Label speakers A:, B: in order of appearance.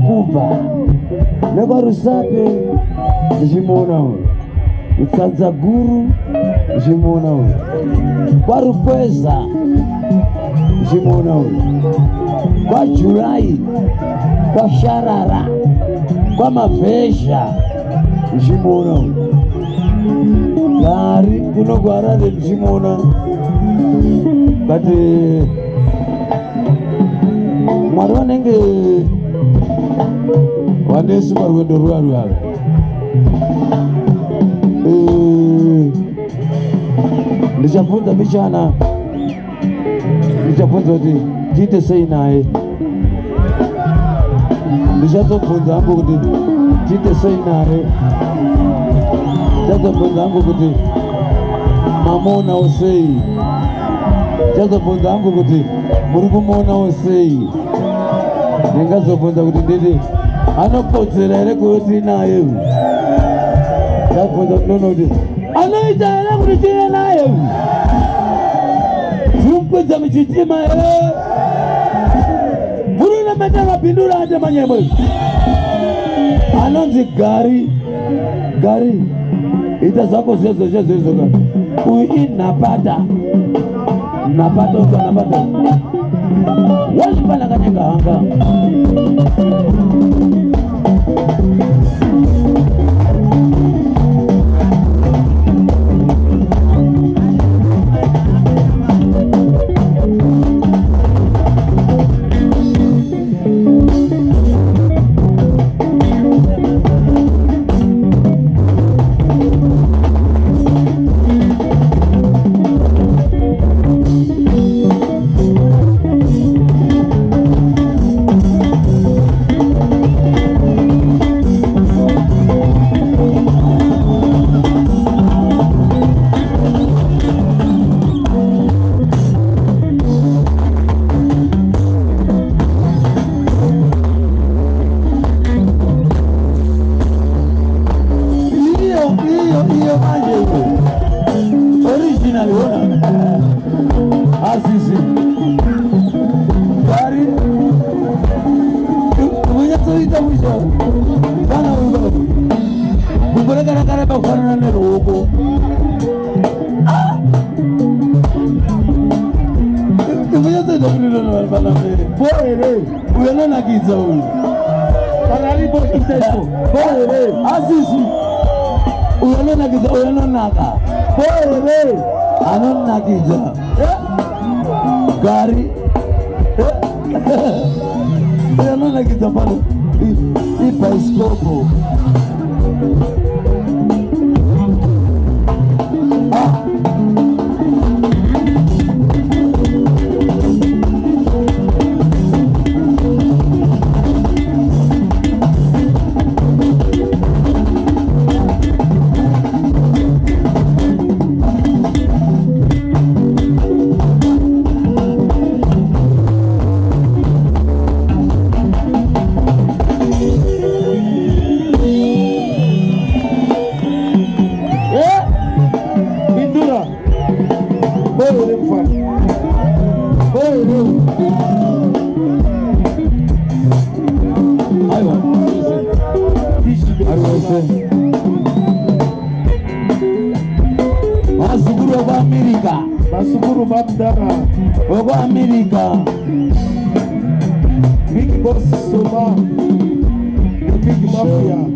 A: kuva nekwa Rusape ndichimuona uyu, Utsanza Guru ndichimuona uyu, kwa Rupweza ndichimuona uyu, kwa Julai, kwa Sharara, kwa Mavhezha ndichimuona uyu, Gari kuno kuHarare ndichimuona, kati Mwari vanenge vanesu parwendo rwarwaro ndichabvunza Mishana, ndichabvunza kuti tiite sei naye, ndichazobvunza hangu kuti tiite sei naye, ndichazobvunza hangu kuti mamuonawo sei, ndichazobvunza hangu kuti muri kumuonawo sei, ndingazobvunza kuti nditi anokodzera here kuti naye, ndabvunza kuti nono kuti anoita here kuti tive naye, tirimukwidza muchitima here, muri namata mapindura ate manyemwe anonzi Gari ita zvako zvezvezvezvezoka uyu inhapata wazvipana kanyanga hanga original ona asisi Gari munyatsoita mwisho kana ungo kumbonekana kana pakufanana neruoko munyatsoita kuninonavana mberi boere uyo anonakidza uyu kana aripo iteso boere asisi uyo anonakidza uyo anonaka boere anonakidza Gari uyo anonakidza pano ibhaisikopo Vasukuru vekwaAmerika, vasukuru vamudara vekwaAmerika, Big Boss Soma, the Big Mafia.